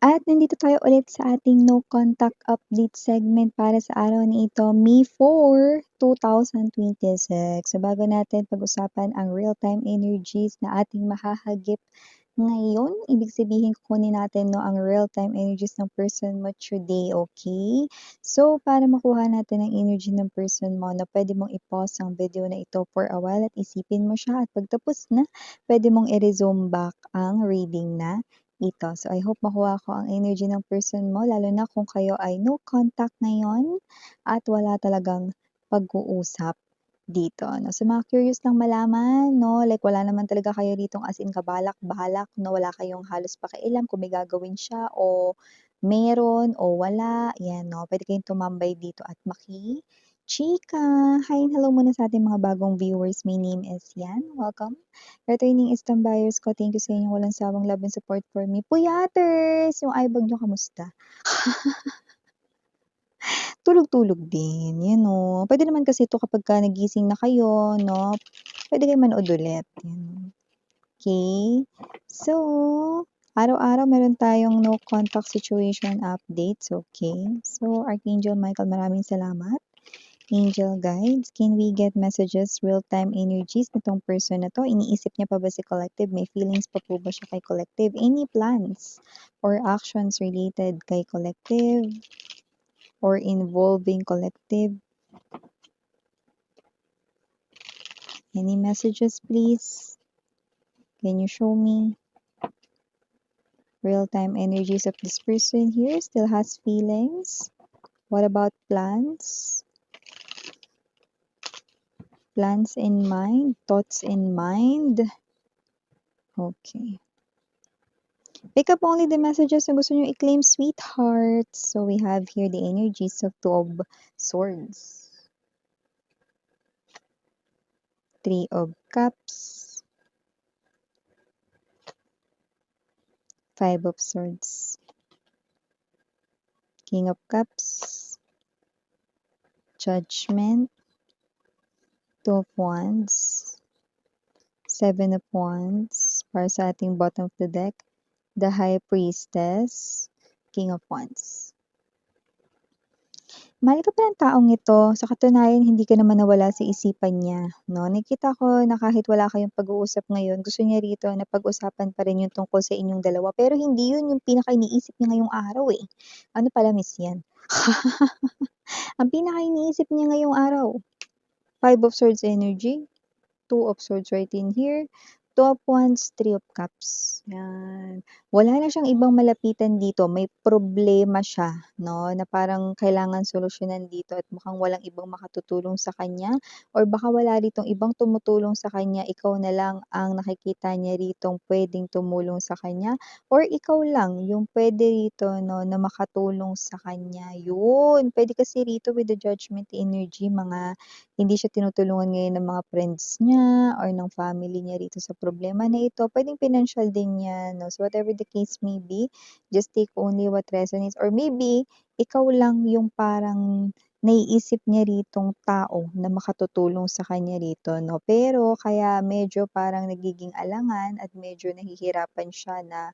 At nandito tayo ulit sa ating no contact update segment para sa araw na ito, May 4, 2026. So bago natin pag-usapan ang real-time energies na ating mahahagip ngayon, ibig sabihin kukunin natin no ang real-time energies ng person mo today, okay? So para makuha natin ang energy ng person mo, no, pwede mong i-pause ang video na ito for a while at isipin mo siya at pagtapos na, pwede mong i-resume back ang reading na ito. So, I hope makuha ko ang energy ng person mo, lalo na kung kayo ay no contact ngayon at wala talagang pag-uusap dito. No? So, mga curious lang malaman, no? Like, wala naman talaga kayo ditong as in kabalak-balak, no? Wala kayong halos pakialam kung may gagawin siya o meron o wala. Yan, no? Pwede kayong tumambay dito at chika. Hi and hello muna sa ating mga bagong viewers. My name is Yan. Welcome. Returning is tambayers ko. Thank you sa inyong walang sawang love and support for me. Puyaters! Yung eyebag nyo, kamusta? Tulog-tulog din, yan o. Pwede naman kasi ito kapag nagising na kayo, no? Pwede kayo manood ulit. Yan. Okay? So, araw-araw meron tayong no contact situation updates, okay? So, Archangel Michael, maraming salamat. Angel guides, can we get messages, real-time energies nitong person na to? Iniisip niya pa ba si collective? May feelings pa po ba siya kay collective? Any plans or actions related kay collective or involving collective? Any messages, please? Can you show me? Real-time energies of this person here still has feelings. What about plans? Plans in mind, thoughts in mind. Okay. Pick up only the messages na gusto nyo i-claim, sweethearts. So we have here the energies of Two of Swords. Three of Cups. Five of Swords. King of Cups. Judgment. Two of Wands. Seven of Wands. Para sa ating bottom of the deck. The High Priestess. King of Wands. Mahal ka pa ng taong ito, sa katunayan hindi ka naman nawala sa isipan niya, no? Nakita ko na kahit wala kayong pag-uusap ngayon, gusto niya rito na pag-usapan pa rin yung tungkol sa inyong dalawa, pero hindi yun yung pinaka-iniisip niya ngayong araw eh. Ano pala miss yan? Ang pinaka-iniisip niya ngayong araw, Five of Swords energy, Two of Swords right in here, Two of Wands, Three of Cups. Yan. Wala na siyang ibang malapitan dito. May problema siya, no? Na parang kailangan solusyonan dito at mukhang walang ibang makatutulong sa kanya. Or baka wala ditong ibang tumutulong sa kanya. Ikaw na lang ang nakikita niya ritong pwedeng tumulong sa kanya. Or ikaw lang yung pwede rito, no, na makatulong sa kanya. Yun. Pwede kasi rito with the judgment energy, mga hindi siya tinutulungan ngayon ng mga friends niya or ng family niya rito sa problema na ito. Pwedeng financial din yan, no? So whatever the case may be, just take only what resonates. Or maybe, ikaw lang yung parang naiisip niya ritong tao na makatutulong sa kanya rito, no? Pero kaya medyo parang nagiging alangan at medyo nahihirapan siya na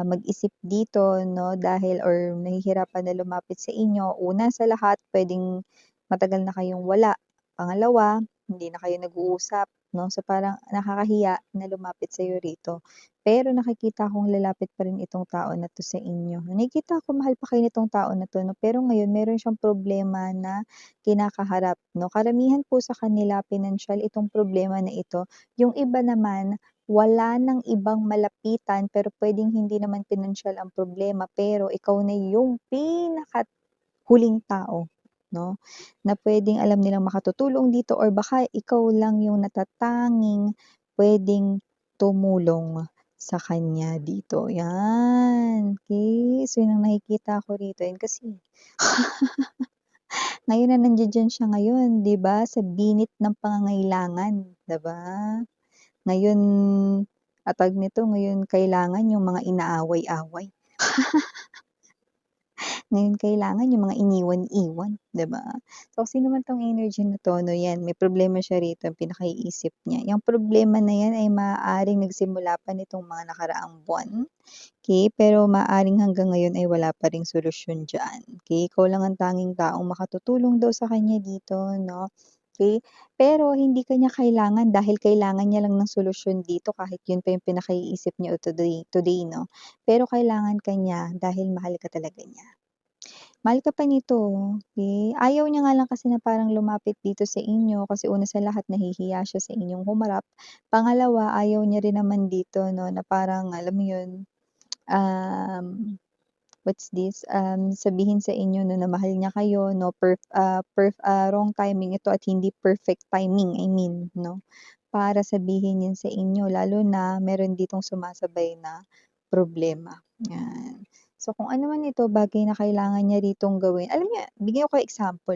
mag-isip dito, no? Dahil or nahihirapan na lumapit sa inyo. Una sa lahat, pwedeng matagal na kayong wala. Pangalawa, hindi na kayo nag-uusap, no? So parang nakakahiya na lumapit sa'yo rito. Pero nakikita kong lalapit pa rin itong tao na 'to sa inyo. Nakikita ko mahal pa kayo nitong tao na 'to, no? Pero ngayon meron siyang problema na kinakaharap, no? Karamihan po sa kanila pinansiyal itong problema na ito. Yung iba naman, wala ng ibang malapitan pero puwedeng hindi naman pinansiyal ang problema, pero ikaw na yung pinakahuling tao, 'no, na puwedeng alam nilang makatutulong dito or baka ikaw lang yung natatanging puwedeng tumulong sa kanya dito, 'yan. Okey, so yun ang nakikita ko rito and kasi ngayon na nandiya-diyan siya ngayon, 'di ba, sa binit ng pangangailangan, 'di ba? Ngayon, tawag nito, ngayon kailangan yung mga inaaway-away. Ngayon kailangan yung mga iniwan-iwan, 'di ba? So, sino man 'tong energy na 'to 'no, 'yan may problema siya rito, ang pinakaiisip niya. Yang problema na 'yan ay maaaring nagsimula pa nitong mga nakaraang buwan, okey, pero maaaring hanggang ngayon ay wala pa ring solusyon diyan, okey? Ikaw lang ang tanging taong makatutulong daw sa kanya dito 'no, okey? Pero hindi ka niya kailangan dahil kailangan niya lang ng solusyon dito kahit yun pa yung pinakaiisip niya today today 'no, pero kailangan ka niya dahil mahal ka talaga niya. Mahal ka pa nito, okey? Ayaw niya nga lang kasi na parang lumapit dito sa inyo kasi una sa lahat nahihiya siya sa inyong humarap. Pangalawa, ayaw niya rin naman dito 'no, na parang alam mo yun, what's this, sabihin sa inyo 'no na mahal niya kayo 'no, wrong timing ito at hindi perfect timing, I mean 'no, para sabihin 'yan sa inyo lalo na meron ditong sumasabay na problema, 'yan. So, kung ano man ito, bagay na kailangan niya ritong gawin alam niyo bigyan ko kayo example,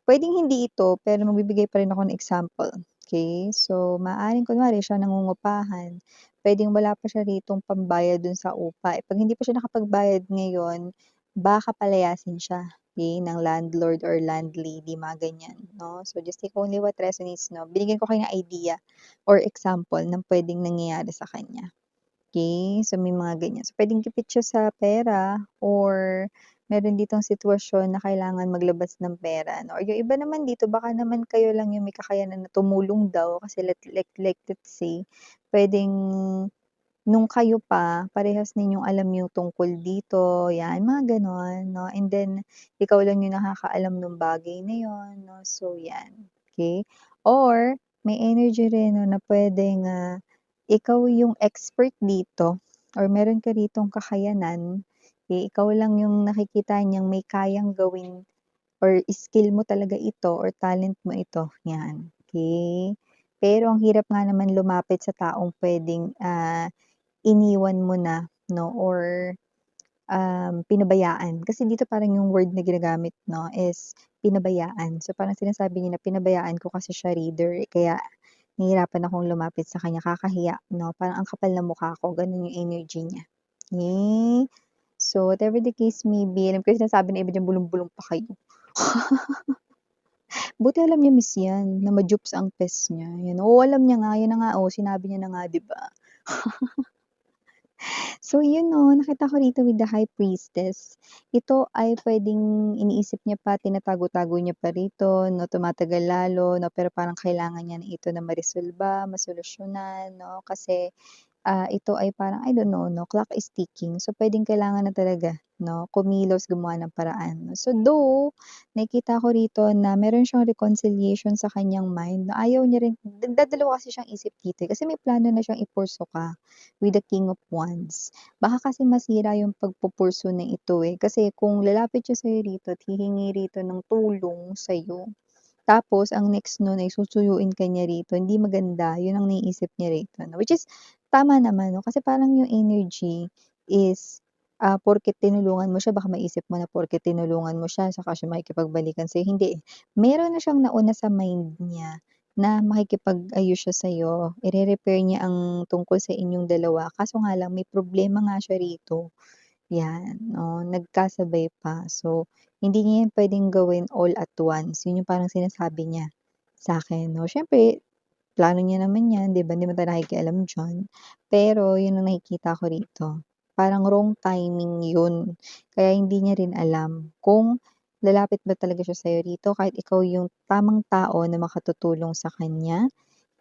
puwedeng hindi ito, pero magbibigay pa rin ako ng example, okey? So, maaaring kunwari siya nangungupahan, puwedeng wala pa siya ritong pambayad dun sa upa, eh, 'pag hindi pa siya nakapagbayad ngayon, baka palayasin siya, okey, ng landlord or landlady, mga ganyan, 'no? So, just take only what resonates 'no, binigyan ko kayo ng idea or example ng puwedeng nangyayari sa kanya. Okey, so may mga ganyan. So, puwedeng gipit siya sa pera or meron ditong sitwasyon na kailangan maglabas ng pera 'no, or yung iba naman dito baka naman kayo lang yung may kakayanan na tumulong daw kasi let's say, puwedeng nung kayo pa parehas ninyong alam yung tungkol dito, 'yan mga gano'n 'no, and then ikaw lang yung nakakaalam nung bagay na yun 'no, so 'yan, okey. Or may energy rin 'no na puwedeng, ikaw yung expert dito or meron ka ritong kakayanan, eh, ikaw lang yung nakikita niyang may kayang gawin or skill mo talaga ito or talent mo ito, 'yan, okey. Pero ang hirap nga naman lumapit sa taong puwedeng, iniwan mo na 'no or, pinabayaan. Kasi dito parang yung word na ginagamit 'no is pinabayaan. So, parang sinasabi niya na pinabayaan ko kasi siya reader, eh, kaya nahihirapan akong lumapit sa kanya, kakahiya 'no, parang ang kapal ng mukha ko, gano'n yung energy niya. Eh, so whatever the case may be, alam ko yung sinasabi ng iba diyan bulong-bulong pa kayo. Buti alam niya miss 'yan, na ma-dupes ang pes niya, 'yan. Oo, alam niya nga, 'yan na nga, oh, sinabi niya na nga, 'di ba? So yun 'no, nakita ko rito with the High Priestess. Ito ay puwedeng iniisip niya pa, tinatago-tago niya pa rito 'no, tumatagal lalo 'no, pero parang kailangan niya na ito na maresolba, masolusyunan 'no, kasi ito ay parang I don't know 'no, clock is ticking. So, puwedeng kailangan na talaga 'no, kumilos, gumawa ng paraan. So, though nakikita ko rito na meron siyang reconciliation sa kanyang mind na ayaw niya rin nagdadalawa kasi siyang isip dito, eh, kasi may plano na siyang ipursu ka with the King of Wands. Baka kasi masira yung pagpupursu na ito, eh, kasi kung lalapit siya sa'yo rito at hihingi rito ng tulong sa'yo tapos ang next nun ay susuyuin ka niya rito, hindi maganda, yun ang naiisip niya rito 'no, which is tama naman 'no, kasi parang yung energy is, porket tinulungan mo siya baka maisip mo na porket tinulungan mo siya saka siya makikipagbalikan sa'yo, hindi, eh. Meron na siyang nauna sa mind niya na makikipag-ayos siya sa'yo, ire-repair niya ang tungkol sa inyong dalawa kaso nga lang may problema nga siya rito. 'Yan, oh, nagkasabay pa. So, hindi niya 'yan puwedeng gawin all at once, 'yun yung parang sinasabi niya sa'kin 'no. Siyempre plano niya naman 'yan, 'di ba, hindi naman tayo nakikialam diyan. Pero 'yun ang nakikita ko rito, parang wrong timing 'yun. Kaya hindi niya rin alam kung lalapit ba talaga siya sa'yo rito kahit ikaw yung tamang tao na makatutulong sa kanya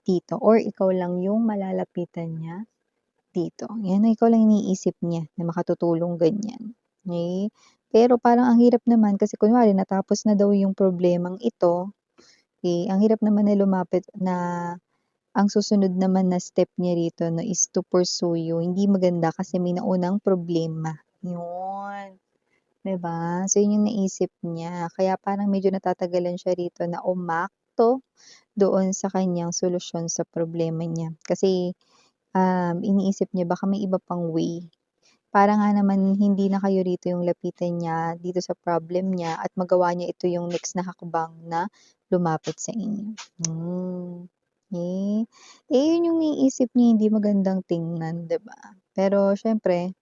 dito or ikaw lang yung malalapitan niya dito, 'yan na ikaw lang iniisip niya na makatutulong ganyan, okey. Pero parang ang hirap naman kasi kunwari natapos na daw yung problemang ito, eh, ang hirap naman na lumapit na ang susunod naman na step niya rito 'no is to pursue you, hindi maganda kasi may naunang problema, yun, 'di ba? So yun yung naisip niya kaya parang medyo natatagalan siya rito na umakto doon sa kaniyang solusyon sa problema niya kasi iniisip niya baka may iba pang way. Para nga naman hindi na kayo rito yung lapitan niya dito sa problem niya at magawa niya ito yung next na hakbang na lumapit sa inyo. Eh, yun yung naiisip niya hindi magandang tingnan, 'di ba? Pero siyempre,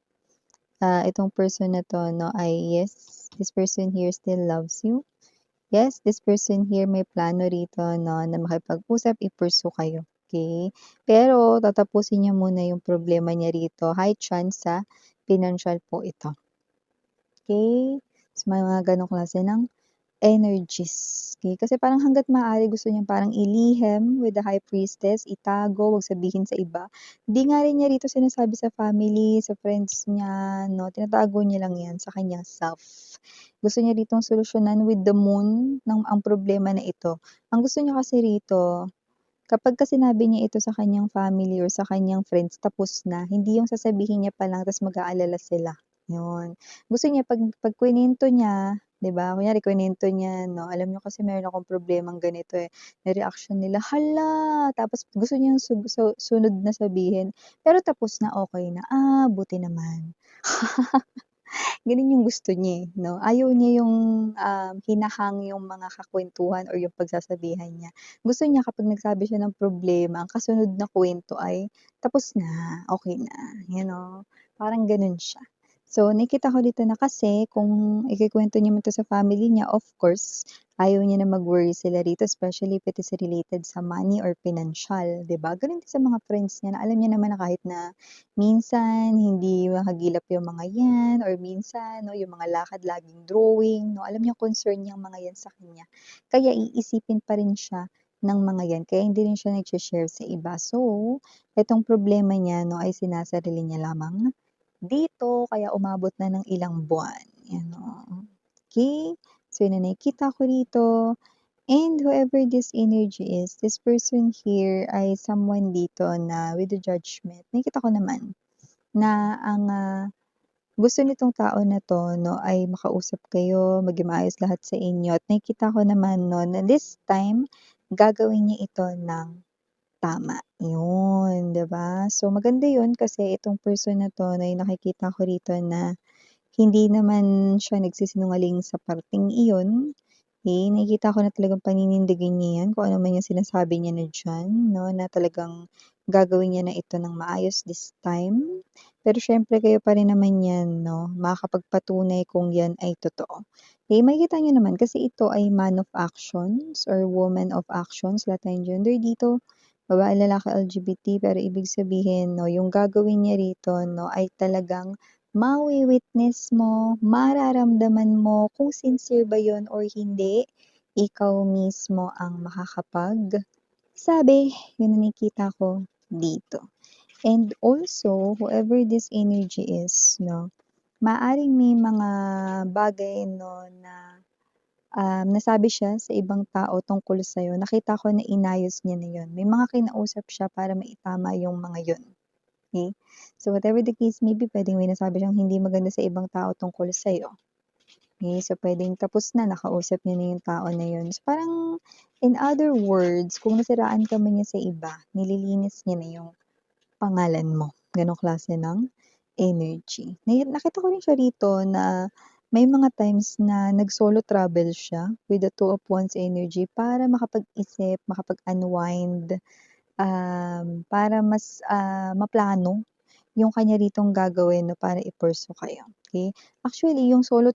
itong person na 'to 'no ay yes, this person here still loves you. Yes, this person here may plano rito 'no, na makipag-usap, i-pursue kayo, okey? Pero tatapusin niya muna yung problema niya rito, high chance sa pinansiyal po ito, okey? So, may mga gano'ng klase ng energies, okey? Kasi parang hangga't maaari gusto niyang parang ilihim with the High Priestess, itago, 'wag sabihin sa iba. Hindi nga rin niya rito sinasabi sa family, sa friends niya 'no, tinatago niya lang 'yan sa kanyang self. Gusto niya ditong solusyonan with the moon ang problema na ito. Ang gusto niya kasi rito, kapagka sinabi niya ito sa kanyang family or sa kanyang friends, tapos na. Hindi yung sasabihin niya pa lang ta's mag-aalala sila, yun. Gusto niya 'pag kinuwento niya, 'di ba, kunyari kinuwento niya 'no, "Alam niyo kasi meron akong problemang ganito, eh." Na reaksyon nila, "Hala!" Tapos gusto niyang sunod na sabihin, pero tapos na, okey na, "Ah, buti naman." Gano'n yung gusto niya, eh, 'no? Ayaw niya yung, hinahang yung mga kakwentuhan or yung pagsasabihan niya. Gusto niya kapag nagsabi siya ng problema, ang kasunod na kuwento ay tapos na, okey na, you know? Parang gano'n siya. So, nakikita ko dito na kasi kung ikukuwento niya man 'to sa family niya, of course, ayaw niya na mag-worry sila rito especially if it is related sa money or pinansiyal, 'di ba? Gano'n din sa mga friends niya na alam niya naman na kahit na minsan hindi mahagilap yung mga 'yan or minsan 'no, yung mga lakad laging drawing 'no, alam niyang concern yang mga 'yan sa kanya. Kaya iisipin pa rin siya ng mga 'yan, kaya hindi rin siya nagshi-share sa iba. So, itong problema niya 'no, ay sinasarili niya lamang dito, kaya umabot na ng ilang buwan, yan, oh. Okey, so yun ang nakikita ko rito. And whoever this energy is, this person here ay someone dito na with the judgment. Nakikita ko naman na ang, gusto nitong tao na 'to 'no, ay makausap kayo, maging maayos lahat sa inyo at nakikita ko naman 'no, na this time gagawin niya ito ng tama, yun, 'di ba? So maganda yun kasi itong person na 'to na yung nakikita ko rito na hindi naman siya nagsisinungaling sa parteng iyon. Eh, nakikita ko na talagang paninindigan niya 'yan, kung ano man yung sinasabi niya na diyan 'no, na talagang gagawin niya na ito ng maayos this time. Pero siyempre kayo pa rin naman 'yan 'no, makakapagpatunay kung 'yan ay totoo. Eh, makikita niyo naman kasi ito ay man of actions or woman of actions, lahat tayong gender dito, babae, lalaki, LGBT, pero ibig sabihin 'no, yung gagawin niya rito 'no, ay talagang mawi-witness mo, mararamdaman mo kung sincere ba yun or hindi. Ikaw mismo ang makakapagsabi, yun ang nakikita ko dito. And also, whoever this energy is 'no, maaaring may mga bagay 'no na, nasabi siya sa ibang tao tungkol sa'yo. Nakita ko na inayos niya na yun. May mga kinausap siya para maitama yung mga yun. Okey? So, whatever the case may be, puwedeng may nasabi siyang hindi maganda sa ibang tao tungkol sa'yo. Okey, so puwedeng tapos na, nakausap niya na yung tao na yun. So, parang in other words, kung nasiraan ka man niya sa iba, nililinis niya na yung pangalan mo. Gano'ng klase ng energy. Nakita ko rin siya rito na may mga times na nag-solo travel siya with the Two of Wands energy para makapag-isip, makapag-unwind, para mas, maplano yung kanya ritong gagawin 'no, para i-pursue kayo, okey? Actually yung solo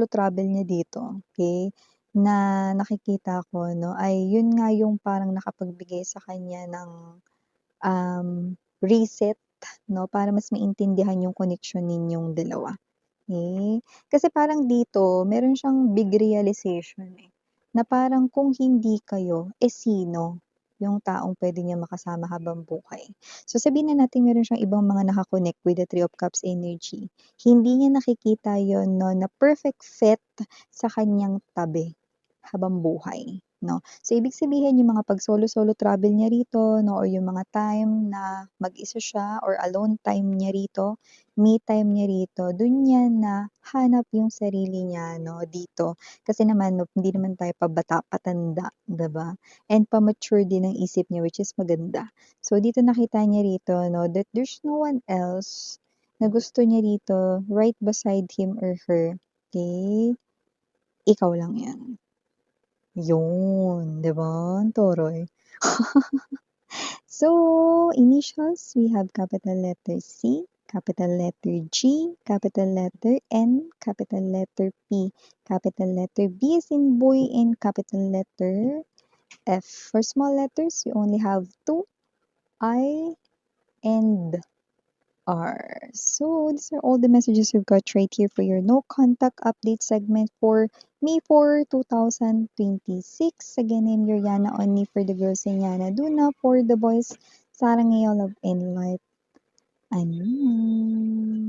travel niya dito, okey, na nakikita ko 'no, ay yun nga yung parang nakapagbigay sa kanya ng, reset 'no, para mas maintindihan yung connection ninyong dalawa, okey? Kasi parang dito meron siyang big realization, eh, na parang kung hindi kayo, eh, sino yung taong puwede niyang makasama habang buhay. So, sabihin na natin meron siyang ibang mga naka-connect with the Three of Cups energy. Hindi niya nakikita yon 'no, na perfect fit sa kanyang tabi habang buhay 'no. So, ibig sabihin yung mga 'pag solo-solo travel niya rito 'no, or yung mga time na mag-isa siya or alone time niya rito, me time niya rito, dun niya nahanap yung sarili niya 'no, dito. Kasi naman 'no, hindi naman tayo pabata, patanda, 'di ba? And pa-mature din ang isip niya, which is maganda. So, dito nakita niya rito 'no, that there's no one else na gusto niya rito right beside him or her, okey? Ikaw lang 'yan. Yun, 'di ba, ang taray. So, initials, we have capital letter C, capital letter G, capital letter N, capital letter P, capital letter B as in boy, and capital letter F. For small letters, you only have two, I and R. So these are all the messages you've got right here for your no contact update segment for May 4, 2026. Again, I'm your Yana only for the girls and Yana Duna for the boys. Sarang Love and Life. Ano?